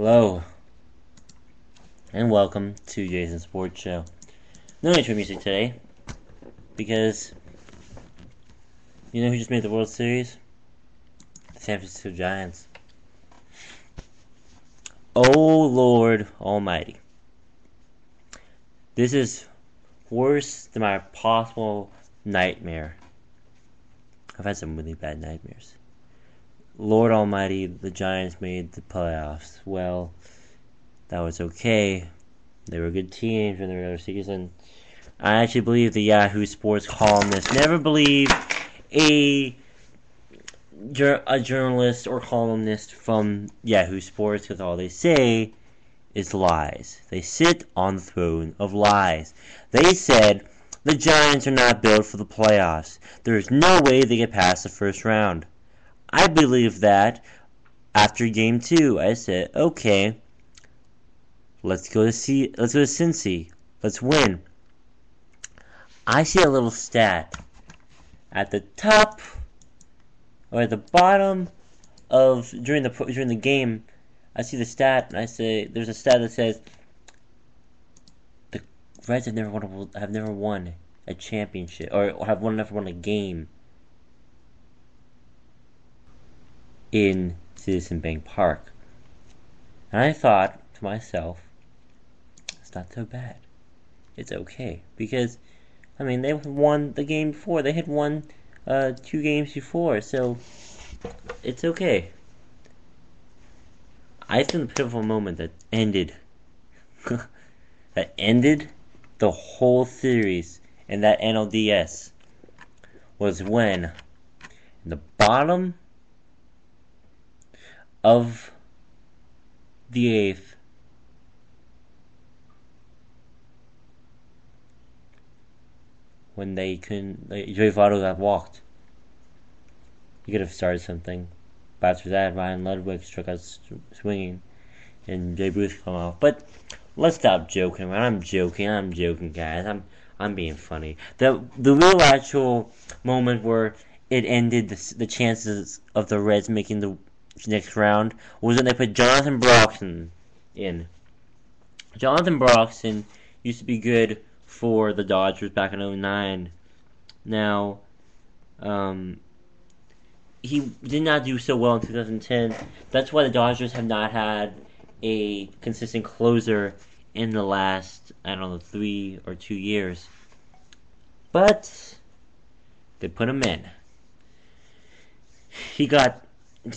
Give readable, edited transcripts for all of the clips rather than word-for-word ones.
Hello, and welcome to Jason's Sports Show. No intro music today, because you know who just made the World Series? The San Francisco Giants. Oh Lord Almighty. This is worse than my possible nightmare. I've had some really bad nightmares. Lord Almighty, the Giants made the playoffs. Well, that was okay. They were a good team for the regular season. I actually believe the Yahoo Sports columnist never believed a journalist or columnist from Yahoo Sports, because all they say is lies. They sit on the throne of lies. They said the Giants are not built for the playoffs. There is no way they get past the first round. I believe that after game 2. I said, okay, let's go to Cincy. Let's win. I see a little stat at the top or at the bottom of during the game. I see the stat and I say there's a stat that says the Reds have never won a championship or never won a game in Citizen Bank Park. And I thought to myself, it's not so bad. It's okay. Because, I mean, they won the game before. They had won 2 games before. So, it's okay. I think the pivotal moment that ended the whole series in that NLDS was when in the bottom of the 8th, when they couldn't, Joey Votto got walked. He could have started something. But after that, Ryan Ludwig struck out swinging, and Jay Bruce come off. But let's stop joking around. I'm joking, guys. I'm being funny. The real actual moment where it ended the chances of the Reds making the next round was when they put Jonathan Broxton in. Jonathan Broxton used to be good for the Dodgers back in 2009. Now, he did not do so well in 2010. That's why the Dodgers have not had a consistent closer in the last, 3 or 2 years. But they put him in. He got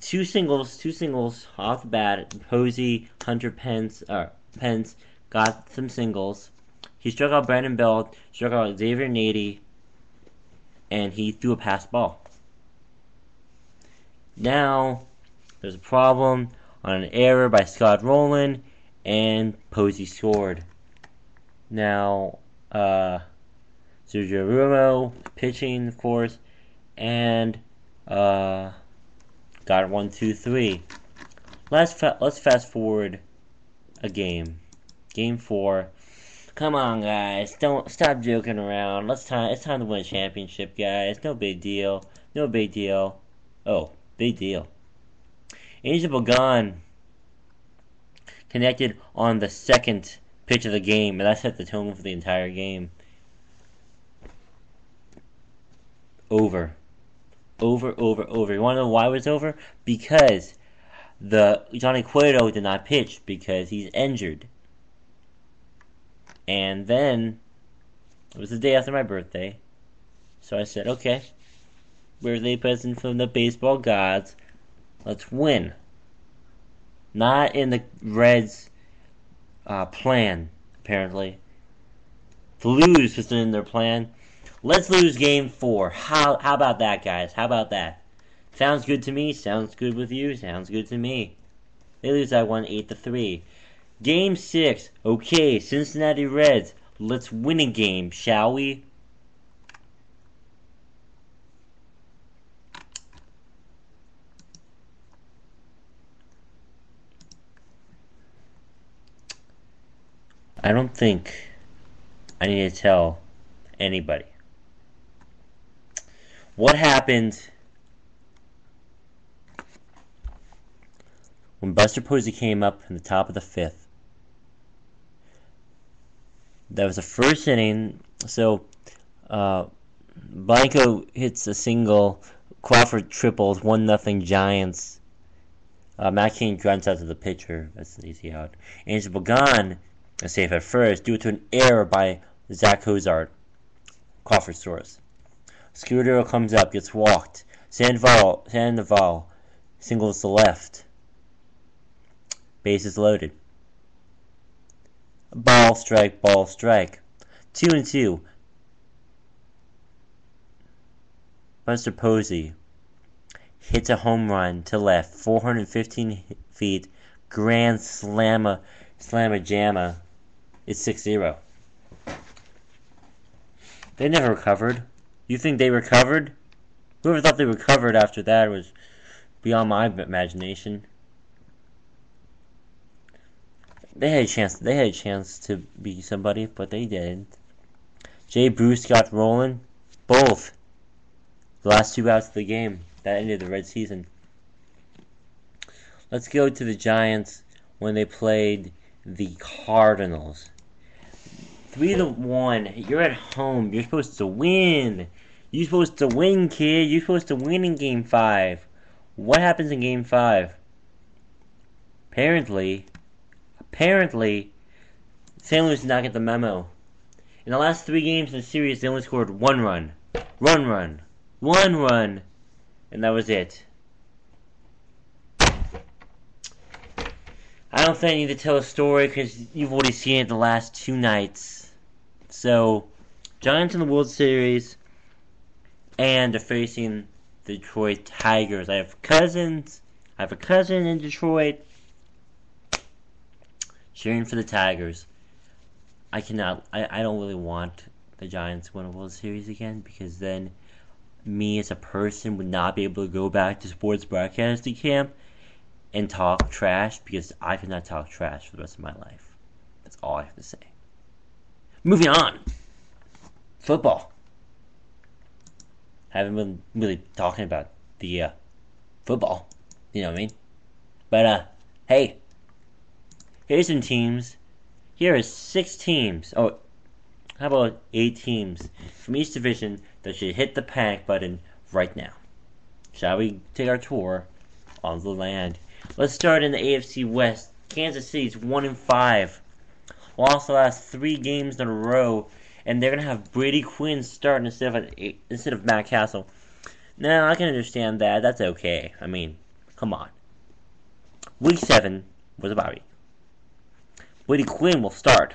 two singles off the bat. Posey, Hunter Pence got some singles. He struck out Brandon Belt, struck out Xavier Nady, and he threw a pass ball. Now, there's a problem on an error by Scott Rowland, and Posey scored. Now, Sergio Romo pitching, of course, and got 1, 2, 3. Let's fast forward a game. Game 4. Come on, guys. Don't stop joking around. It's time to win a championship, guys. No big deal. Oh, big deal. Angel Pagan connected on the second pitch of the game, and that set the tone for the entire game. Over. You want to know why it was over? Because Johnny Cueto did not pitch because he's injured. And then, it was the day after my birthday, so I said, okay, birthday present from the baseball gods, let's win. Not in the Reds' plan, apparently. To lose was in their plan. Let's lose game 4. How about that, guys? How about that? Sounds good to me. Sounds good with you. Sounds good to me. They lose that one 8-3. Game 6. Okay, Cincinnati Reds. Let's win a game, shall we? I don't think I need to tell anybody what happened when Buster Posey came up in the top of the 5th. That was the first inning. So Blanco hits a single. Crawford triples. 1-0 Giants. Matt Cain grunts out to the pitcher. That's an easy out. Angel Pagan is safe at first due to an error by Zach Cozart. Crawford source. Scudero comes up, gets walked. Sandoval singles to left. Bases loaded. Ball, strike, ball, strike. 2-2. Buster Posey hits a home run to left, 415 feet, grand slamma jamma. It's 6-0. They never recovered. You think they recovered? Whoever thought they recovered after that was beyond my imagination. They had a chance to be somebody, but they didn't. Jay Bruce got rolling. Both. The last 2 outs of the game. That ended the Red season. Let's go to the Giants when they played the Cardinals. 3-1. You're at home. You're supposed to win. You're supposed to win, kid. You're supposed to win in Game 5. What happens in Game 5? Apparently, St. Louis did not get the memo. In the last 3 games in the series, they only scored 1 run. 1 run. 1 run. And that was it. I don't think I need to tell a story because you've already seen it the last 2 nights. So, Giants in the World Series, and they're facing the Detroit Tigers. I have a cousin in Detroit, cheering for the Tigers. I don't really want the Giants to win a World Series again, because then me as a person would not be able to go back to sports broadcasting camp and talk trash, because I could not talk trash for the rest of my life. That's all I have to say. Moving on. Football. Haven't been really talking about the football. You know what I mean? But hey, here's some teams. Here are 6 teams. Oh, how about 8 teams from each division that should hit the panic button right now? Shall we take our tour on the land? Let's start in the AFC West. Kansas City's 1-5. Lost the last 3 games in a row, and they're gonna have Brady Quinn starting instead of Matt Castle. Now I can understand that. That's okay. I mean, come on. Week 7 was a bye week. Brady Quinn will start.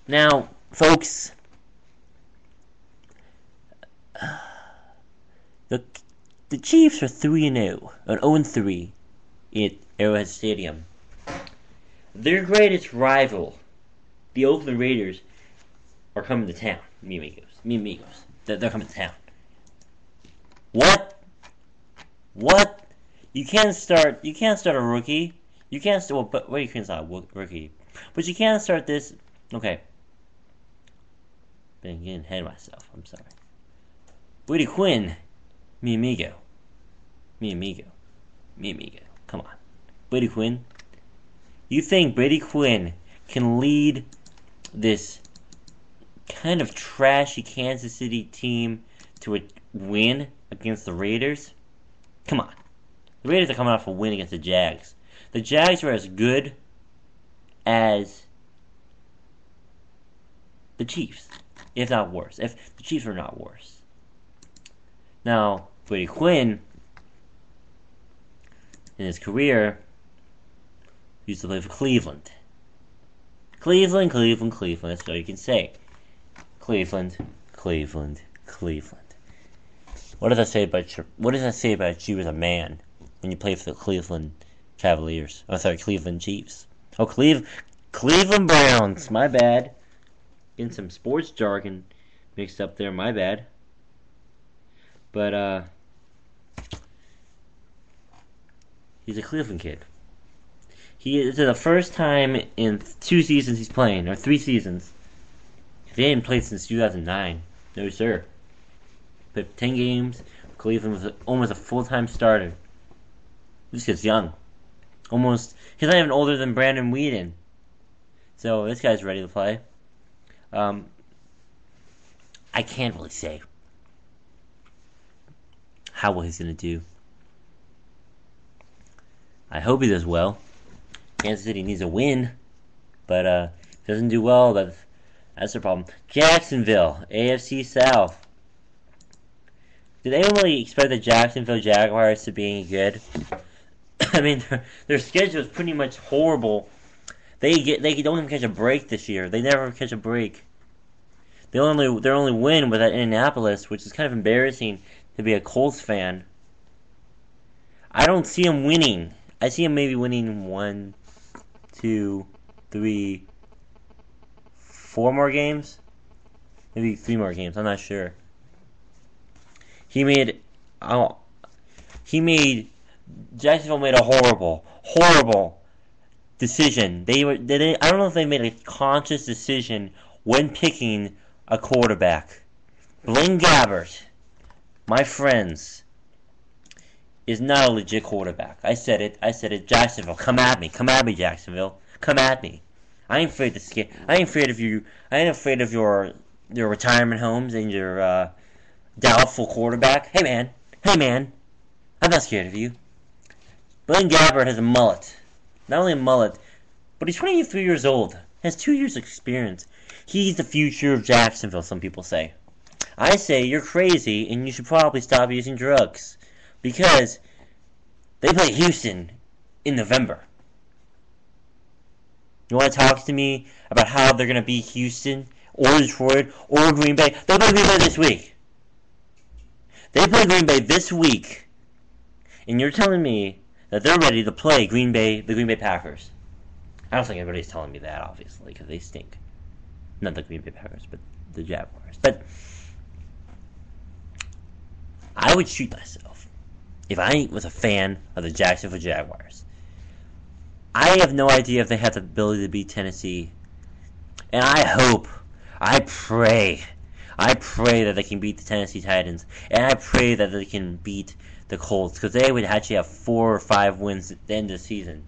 Now, folks, the Chiefs are 3-0, an 0-3 at Arrowhead Stadium. Their greatest rival, the Oakland Raiders, are coming to town. Mi amigos. They're coming to town. What? You can't start a rookie. You can't start. Well, you can't start a rookie, but you can't start this. Okay. Been getting ahead of myself. I'm sorry. Brady Quinn, mi amigo. Come on, Brady Quinn. You think Brady Quinn can lead this kind of trashy Kansas City team to a win against the Raiders? Come on. The Raiders are coming off a win against the Jags. The Jags are as good as the Chiefs, if not worse. If the Chiefs are not worse. Now, Brady Quinn, in his career, used to play for Cleveland. Cleveland. That's all you can say. Cleveland. What does that say about you as a man when you play for the Cleveland Cavaliers? Cleveland Chiefs. Oh, Cleveland Browns. My bad. Getting some sports jargon mixed up there. My bad. But he's a Cleveland kid. It's the first time in 2 seasons he's playing, or 3 seasons. He hadn't played since 2009. No, sir. Played 10 games. Cleveland was almost a full-time starter. This kid's young. Almost, he's not even older than Brandon Whedon. So this guy's ready to play. I can't really say how well he's going to do. I hope he does well. Kansas City needs a win. But if he doesn't do well, that's the problem. Jacksonville, AFC South. Did anyone really expect the Jacksonville Jaguars to be any good? I mean, their schedule is pretty much horrible. They don't even catch a break this year. They never catch a break. Their only win was at Indianapolis, which is kind of embarrassing to be a Colts fan. I don't see them winning. I see them maybe winning 1, 2, 3, 4 more games? Maybe 3 more games, I'm not sure. Jacksonville made a horrible decision. I don't know if they made a conscious decision when picking a quarterback. Blaine Gabbert, my friends, is not a legit quarterback. I said it. Jacksonville, come at me, Jacksonville, come at me. I ain't afraid of you. I ain't afraid of your retirement homes and your doubtful quarterback. Hey man, I'm not scared of you. Blaine Gabbert has a mullet. Not only a mullet, but he's 23 years old. Has 2 years experience. He's the future of Jacksonville, some people say. I say you're crazy and you should probably stop using drugs. Because they play Houston in November. You want to talk to me about how they're going to beat Houston or Detroit or Green Bay? They play Green Bay this week. They play Green Bay this week. And you're telling me that they're ready to play the Green Bay Packers. I don't think anybody's telling me that, obviously, because they stink. Not the Green Bay Packers, but the Jaguars. But I would shoot myself if I was a fan of the Jacksonville Jaguars. I have no idea if they have the ability to beat Tennessee. And I pray that they can beat the Tennessee Titans. And I pray that they can beat the Colts, because they would actually have 4 or 5 wins at the end of the season.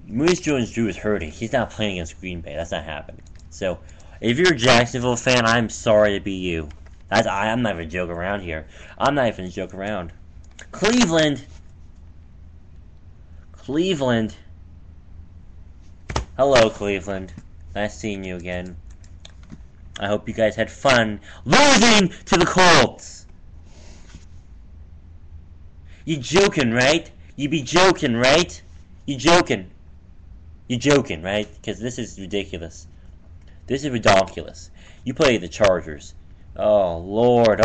Maurice Jones-Drew is hurting. He's not playing against Green Bay. That's not happening. So, if you're a Jacksonville fan, I'm sorry to be you. I'm not even joking around here. I'm not even joking around. Cleveland. Hello, Cleveland. Nice seeing you again. I hope you guys had fun losing to the Colts. You joking, right? You be joking, right? You joking, right? Because this is ridiculous. This is ridiculous. You play the Chargers. Oh, Lord.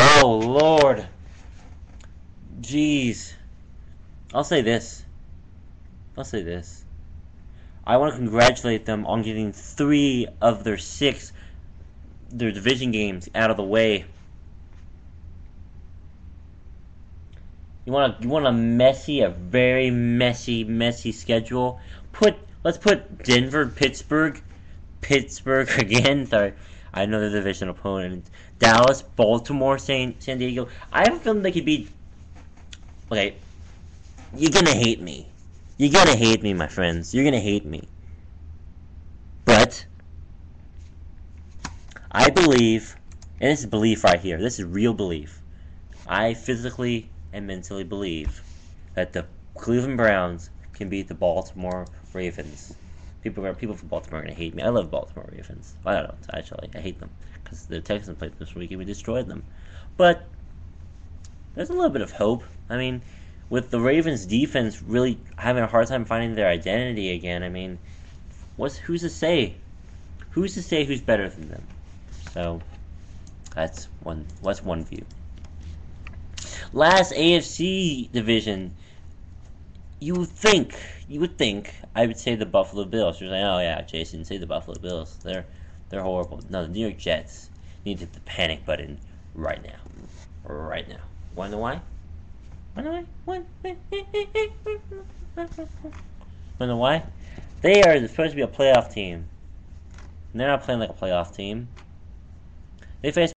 Jeez. I'll say this. I want to congratulate them on getting 3 of their 6 division games out of the way. You want a very messy schedule? Let's put Denver, Pittsburgh again. Sorry, I know the division opponent. Dallas, Baltimore, San Diego. I have a feeling they could beat. Okay, you're gonna hate me. My friends. You're gonna hate me. But I believe, and this is belief right here. This is real belief. I physically and mentally believe that the Cleveland Browns can beat the Baltimore Ravens. People from Baltimore are going to hate me. I love Baltimore Ravens. I don't, actually. I hate them because the Texans played this week and we destroyed them. But there's a little bit of hope. I mean, with the Ravens defense really having a hard time finding their identity again, I mean, who's to say? Who's to say who's better than them? So that's one view. Last AFC division, you would think I would say the Buffalo Bills. You're saying, oh yeah, Jason, say the Buffalo Bills. They're horrible. No, the New York Jets need to hit the panic button right now. Wanna know why? Wanna know why? They are supposed to be a playoff team. And they're not playing like a playoff team. They face